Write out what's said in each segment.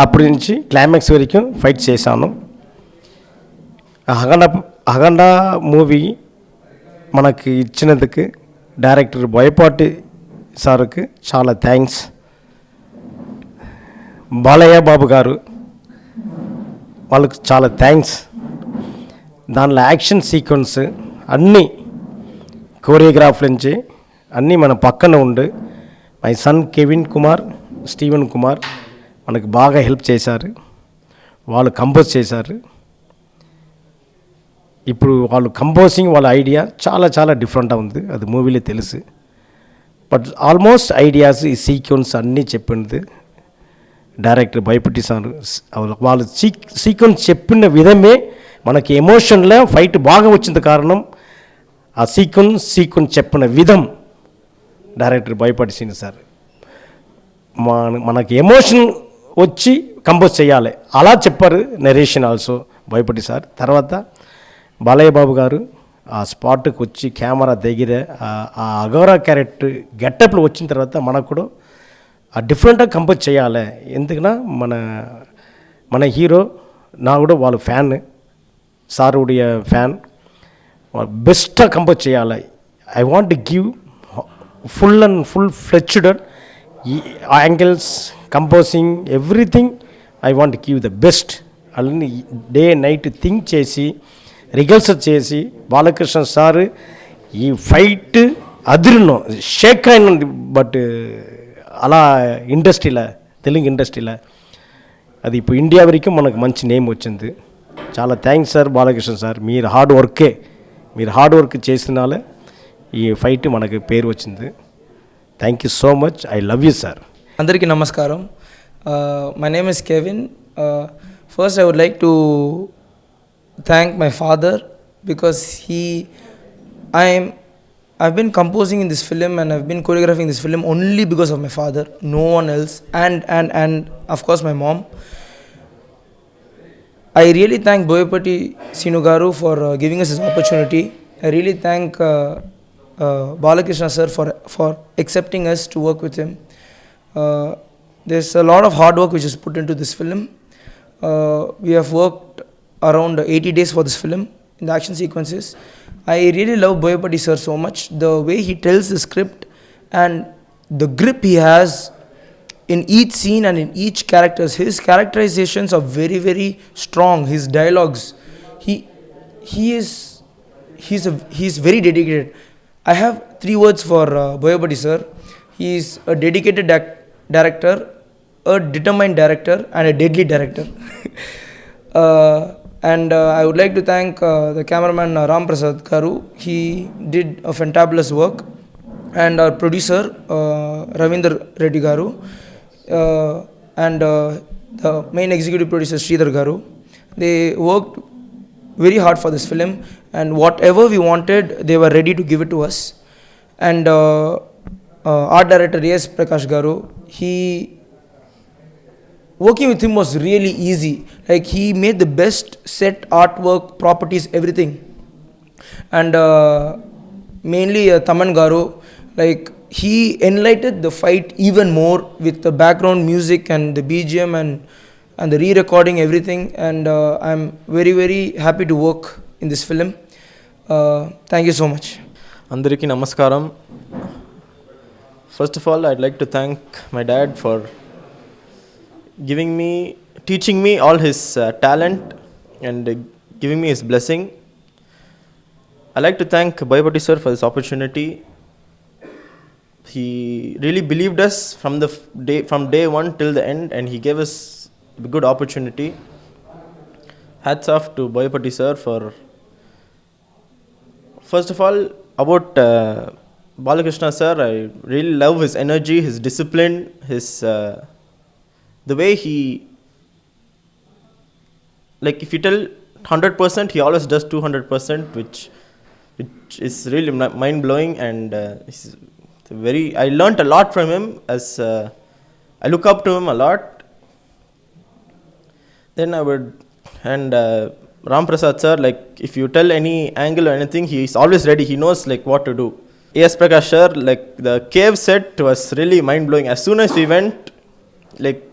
అప్పటి నుంచి క్లైమాక్స్ వరకు ఫైట్ చేశాను. అఖండ మూవీ మనకి ఇచ్చినందుకు డైరెక్టర్ బోయపాటి సార్కి చాలా థ్యాంక్స్. బాలయ్య బాబు గారు వాళ్ళకి చాలా థ్యాంక్స్. దానిలో యాక్షన్ సీక్వెన్స్ అన్నీ కోరియోగ్రాఫ్ నుంచి అన్నీ మన పక్కన ఉండి my son Kevin Kumar, Steven Kumar మనకు బాగా హెల్ప్ చేశారు. వాళ్ళు కంపోజ్ చేశారు. ఇప్పుడు వాళ్ళు కంపోజింగ్ వాళ్ళ ఐడియా చాలా చాలా డిఫరెంట్గా ఉంది, అది మూవీలో తెలుసు. బట్ ఆల్మోస్ట్ ఐడియాస్ ఈ సీక్వెన్స్ అన్నీ చెప్పింది డైరెక్టర్ భయపట్టి సార్. వాళ్ళు సీక్వెన్స్ చెప్పిన విధమే మనకి ఎమోషన్లో ఫైట్ బాగా వచ్చింది. కారణం ఆ సీక్వెన్స్ చెప్పిన విధం డైరెక్టర్ భయపట్టి సీన్ సార్. మనకి ఎమోషన్ వచ్చి కంపోజ్ చేయాలి, అలా చెప్పారు నరేషన్ ఆల్సో భయపట్టి సార్. తర్వాత బాలయ్య బాబు గారు ఆ స్పాట్కి వచ్చి కెమెరా దగ్గర ఆ అఘోరా క్యారెక్టర్ గెటప్లో వచ్చిన తర్వాత మనకు కూడా ఆ డిఫరెంట్గా కంపోజ్ చేయాలి. ఎందుకన్నా మన హీరో నా కూడా వాళ్ళు ఫ్యాన్, సారుడియ ఫ్యాన్, బెస్ట్గా కంపోజ్ చేయాలి. I want to give full fledged angles, composing, everything I want to give the best. అలాని డే నైట్ థింక్ చేసి రిహర్సల్ చేసి బాలకృష్ణ సార్ ఈ ఫైట్ అదిరినో షేక్ అయినది. బట్ అలా ఇండస్ట్రీలో, తెలుగు ఇండస్ట్రీలో అది ఇప్పుడు ఇండియా వరకు మనకు మంచి నేమ్ వచ్చింది. చాలా థ్యాంక్స్ సార్ బాలకృష్ణ సార్. మీరు హార్డ్ వర్క్ చేసినాలే ఈ ఫైట్ మనకు పేరు వచ్చింది. Thank you so much. I love you sir. అందరికీ నమస్కారం. My name is Kevin. First I would like to thank my father because I've been composing in this film and I've been choreographing this film only because of my father, no one else, and of course my mom. I really thank Boyapati Sinu Garu for giving us this opportunity. I really thank Balakrishna sir for accepting us to work with him. There's a lot of hard work which is put into this film. We have worked around 80 days for this film in the action sequences. I really love Boyapati sir so much. The way he tells the script and the grip he has in each scene and in each character. His characterizations are very, very strong. His dialogues, he's very dedicated. I have 3 words for Boyapati sir. He is a dedicated director, a determined director, and a deadly director. And I would like to thank the cameraman Ram Prasad Garu. He did a fantabulous work. And our producer Ravindra Reddy Garu. And the main executive producer Sridhar Garu. They worked very hard for this film. And whatever we wanted, they were ready to give it to us. And art director A.S. Prakash Garu. Working with him was really easy. Like he made the best set, artwork, properties, everything. And mainly Taman Garu, like he enlightened the fight even more with the background music and the BGM and the re-recording everything. And I'm very, very happy to work in this film. Thank you so much. Andariki namaskaram. First of all, I'd like to thank my dad for teaching me all his talent and giving me his blessing. I like to thank Boyapati sir for this opportunity. He really believed us from day one till the end, and he gave us a good opportunity. Hats off to Boyapati sir for. First of all, about Balakrishna sir, I really love his energy, his discipline, the way he, like if you tell 100%, he always does 200%, which is really mind-blowing. And I learnt a lot from him, as I look up to him a lot. Then and Ram Prasad sir, like if you tell any angle or anything, he is always ready, he knows like what to do. A.S. Prakash sir, like the cave set was really mind-blowing. As soon as we went, like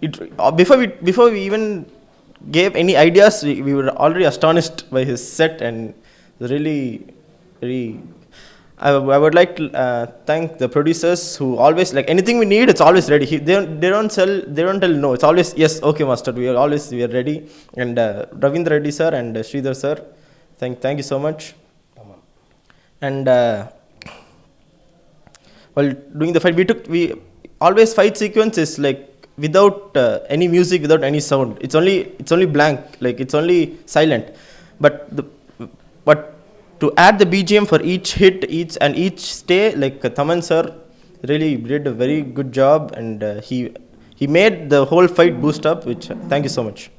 before we even gave any ideas, we were already astonished by his set, and really, very. I would like to thank the producers who always, like, anything we need, it's always ready. They don't tell no. It's always yes, okay, master. We are ready. And Ravindra Reddy sir and Sridhar sir, thank you so much. And while doing the fight, we always fight sequence is like without any music, without any sound. It's only blank, like it's only silent. But to add the BGM for each hit, each stay, like Taman sir really did a very good job, and he made the whole fight boost up. Which thank you so much.